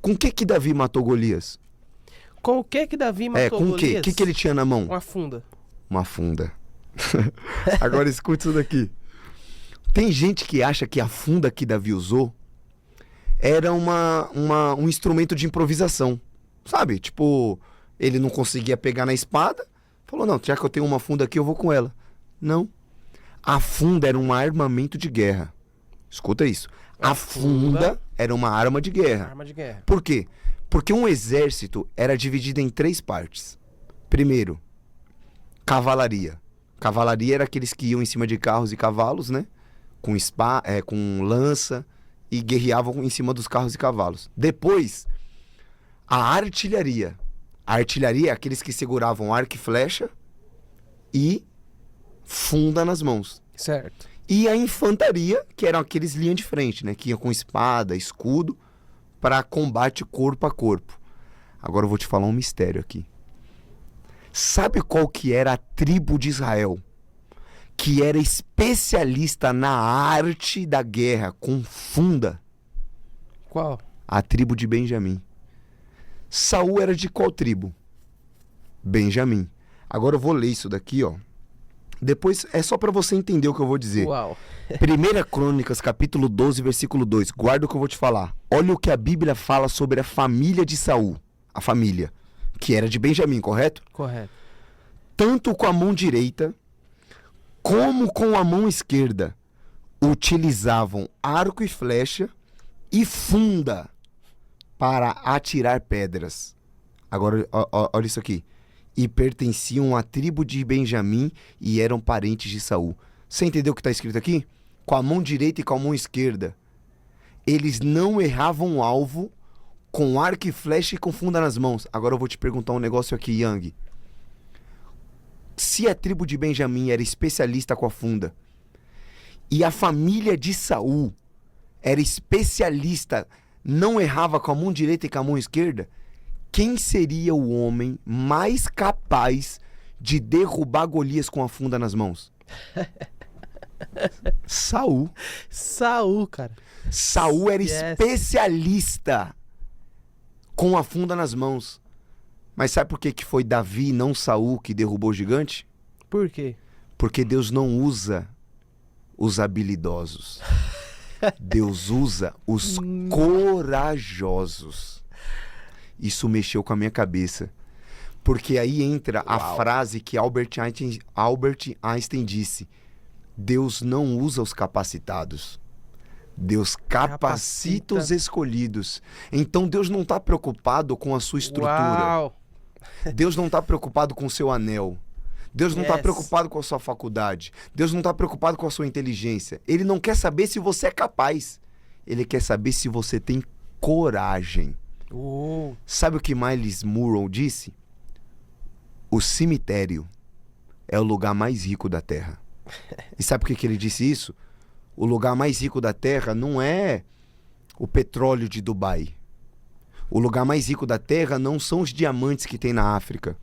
Com que Davi matou Golias? Com o que Davi matou Com o Golias? quê? O que ele tinha na mão? Uma funda. Uma funda. Agora escute isso daqui. Tem gente que acha que a funda que Davi usou era um instrumento de improvisação. Sabe? Tipo, ele não conseguia pegar na espada. Falou, não, já que eu tenho uma funda aqui, eu vou com ela. Não. A funda era um armamento de guerra. Escuta isso. A funda era uma arma de guerra. Arma de guerra. Por quê? Porque um exército era dividido em 3 partes. Primeiro, cavalaria. Cavalaria era aqueles que iam em cima de carros e cavalos, né? Com lança e guerreavam em cima dos carros e cavalos. Depois, a artilharia. A artilharia é aqueles que seguravam arco e flecha e funda nas mãos. Certo. E a infantaria, que eram aqueles linha de frente, né? Que iam com espada, escudo, para combate corpo a corpo. Agora eu vou te falar um mistério aqui. Sabe qual que era a tribo de Israel? Que era especialista na arte da guerra com funda? Qual? A tribo de Benjamim. Saul era de qual tribo? Benjamim. Agora eu vou ler isso daqui, ó. Depois é só para você entender o que eu vou dizer. Uau. 1 Crônicas, capítulo 12, versículo 2. Guarda o que eu vou te falar. Olha o que a Bíblia fala sobre a família de Saul. A família, que era de Benjamim, correto? Correto. Tanto com a mão direita, como com a mão esquerda, utilizavam arco e flecha e funda para atirar pedras. Agora, olha isso aqui. E pertenciam à tribo de Benjamim e eram parentes de Saul. Você entendeu o que está escrito aqui? Com a mão direita e com a mão esquerda. Eles não erravam o alvo com arco e flecha e com funda nas mãos. Agora eu vou te perguntar um negócio aqui, Yang. Se a tribo de Benjamim era especialista com a funda e a família de Saul era especialista, não errava com a mão direita e com a mão esquerda, quem seria o homem mais capaz de derrubar Golias com a funda nas mãos? Saul. Saul, cara. Saul era especialista com a funda nas mãos. Mas sabe por que foi Davi e não Saul que derrubou o gigante? Por quê? Porque Deus não usa os habilidosos. Deus usa os corajosos. Isso mexeu com a minha cabeça. Porque aí entra a frase que Albert Einstein disse: Deus não usa os capacitados. Deus capacita os escolhidos. Então Deus não está preocupado com a sua estrutura. Uau. Deus não está preocupado com o seu anel. Deus não está preocupado com a sua faculdade. Deus não está preocupado com a sua inteligência. Ele não quer saber se você é capaz. Ele quer saber se você tem coragem. Sabe o que Miles Monroe disse? O cemitério é o lugar mais rico da Terra. E sabe por que ele disse isso? O lugar mais rico da Terra não é o petróleo de Dubai. O lugar mais rico da Terra não são os diamantes que tem na África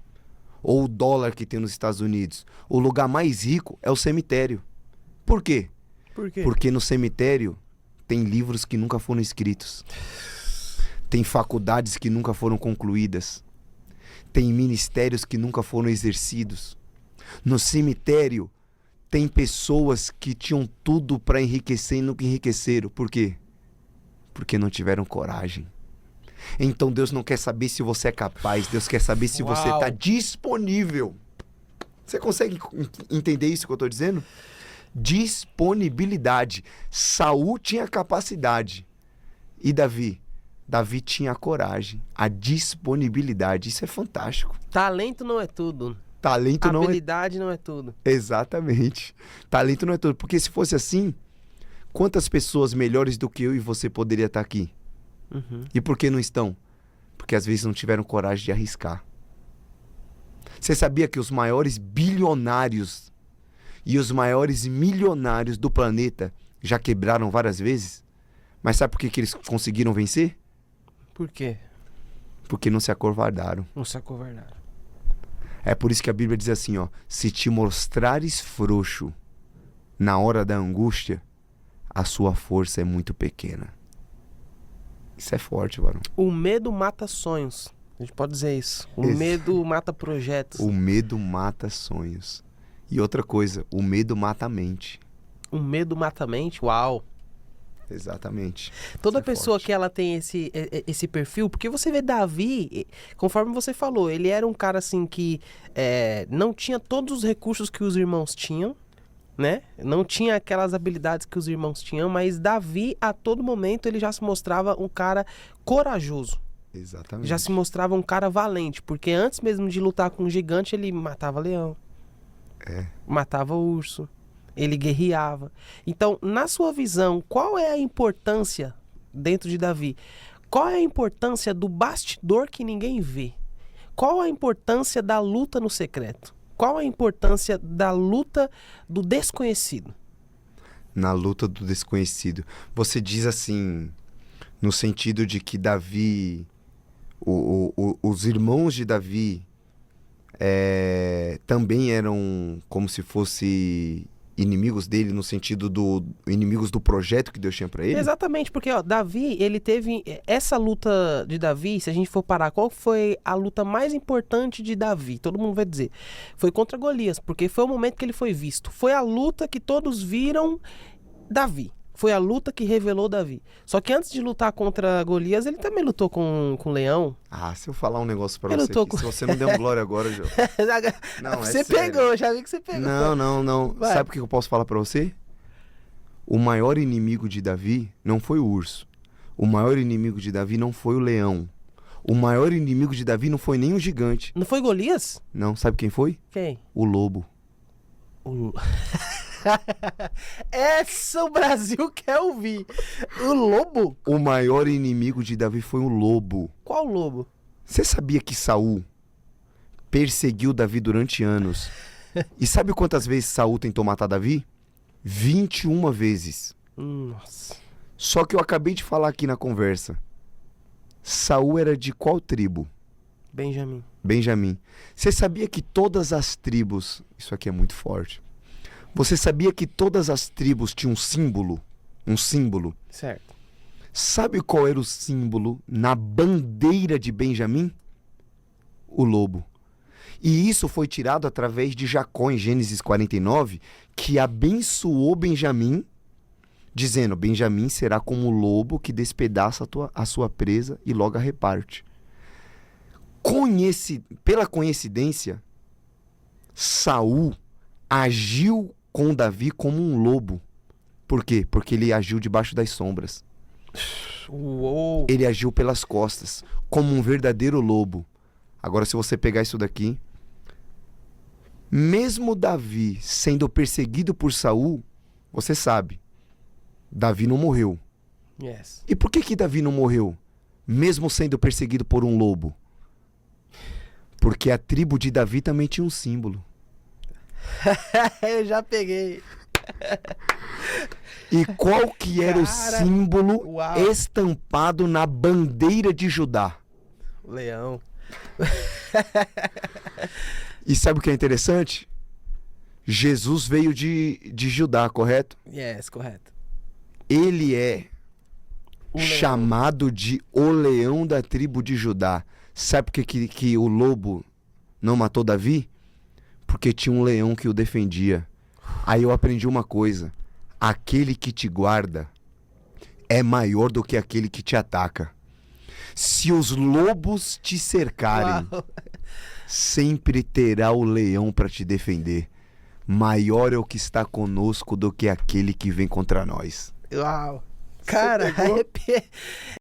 ou o dólar que tem nos Estados Unidos. O lugar mais rico é o cemitério. Por quê? Por quê? Porque no cemitério tem livros que nunca foram escritos. Tem faculdades que nunca foram concluídas. Tem ministérios que nunca foram exercidos. No cemitério tem pessoas que tinham tudo para enriquecer e nunca enriqueceram. Por quê? Porque não tiveram coragem. Então Deus não quer saber se você é capaz. Deus quer saber se você está disponível. Você consegue entender isso que eu estou dizendo? Disponibilidade. Saul tinha capacidade. E Davi? Davi tinha a coragem, a disponibilidade. Isso é fantástico. Talento não é tudo. Talento não é... Habilidade não é tudo. Exatamente. Talento não é tudo. Porque se fosse assim, quantas pessoas melhores do que eu e você poderia estar aqui? E por que não estão? Porque às vezes não tiveram coragem de arriscar. Você sabia que os maiores bilionários e os maiores milionários do planeta já quebraram várias vezes? Mas sabe por que eles conseguiram vencer? Por quê? Porque não se acovardaram. Não se acovardaram. É por isso que a Bíblia diz assim, ó: se te mostrares frouxo na hora da angústia, a sua força é muito pequena. Isso é forte, varão. O medo mata sonhos. A gente pode dizer isso. O Esse- medo mata projetos. O medo mata sonhos. E outra coisa, o medo mata a mente. O medo mata a mente. Uau. Exatamente. Toda Isso é pessoa forte. que ela tem esse perfil, porque você vê Davi, conforme você falou, ele era um cara assim que não tinha todos os recursos que os irmãos tinham, né? Não tinha aquelas habilidades que os irmãos tinham, mas Davi, a todo momento, ele já se mostrava um cara corajoso. Exatamente. Já se mostrava um cara valente, porque antes mesmo de lutar com um gigante, ele matava leão, matava urso, ele guerreava. Então, na sua visão, qual é a importância dentro de Davi? Qual é a importância do bastidor que ninguém vê? Qual a importância da luta no secreto? Qual a importância da luta do desconhecido? Na luta do desconhecido. Você diz assim, no sentido de que Davi, os irmãos de Davi também eram como se fosse inimigos dele, no sentido do inimigos do projeto que Deus tinha pra ele? Exatamente, porque ó, Davi, ele teve essa luta de Davi, se a gente for parar, qual foi a luta mais importante de Davi? Todo mundo vai dizer. Foi contra Golias, porque foi o momento que ele foi visto. Foi a luta que todos viram Davi. Foi a luta que revelou Davi. Só que antes de lutar contra Golias, ele também lutou com o leão. Ah, se eu falar um negócio pra Eu você lutou aqui, com- se você não der um glória agora, João. Não, é você sério. pegou, já vi que você pegou. Não. Vai. Sabe o que eu posso falar pra você? O maior inimigo de Davi não foi o urso. O maior inimigo de Davi não foi o leão. O maior inimigo de Davi não foi nem o gigante. Não foi Golias? Não, sabe quem foi? Quem? O lobo. O... Essa o Brasil quer ouvir. O lobo? O maior inimigo de Davi foi o lobo. Qual lobo? Você sabia que Saul perseguiu Davi durante anos? E sabe quantas vezes Saul tentou matar Davi? 21 vezes. Nossa. Só que eu acabei de falar aqui na conversa. Saul era de qual tribo? Benjamin. Benjamim. Você sabia que todas as tribos... Isso aqui é muito forte. Você sabia que todas as tribos tinham um símbolo? Um símbolo. Certo. Sabe qual era o símbolo na bandeira de Benjamim? O lobo. E isso foi tirado através de Jacó em Gênesis 49, que abençoou Benjamim, dizendo: Benjamim será como o lobo que despedaça a sua presa e logo a reparte. Pela coincidência, Saul agiu com Davi como um lobo. Por quê? Porque ele agiu debaixo das sombras. Uou. Ele agiu pelas costas, como um verdadeiro lobo. Agora, se você pegar isso daqui, mesmo Davi sendo perseguido por Saul, você sabe, Davi não morreu. Yes. E por que Davi não morreu, mesmo sendo perseguido por um lobo? Porque a tribo de Davi também tinha um símbolo. Eu já peguei. E qual que era o Cara, símbolo uau. estampado na bandeira de Judá? Leão. E sabe o que é interessante? Jesus veio de Judá, correto? Yes, correto. Ele é O leão. chamado de o leão da tribo de Judá. Sabe por que o lobo não matou Davi? Porque tinha um leão que o defendia. Aí eu aprendi uma coisa: aquele que te guarda é maior do que aquele que te ataca. Se os lobos te cercarem, Uau. sempre terá o leão para te defender. Maior é o que está conosco do que aquele que vem contra nós. Uau. Cara, pegou?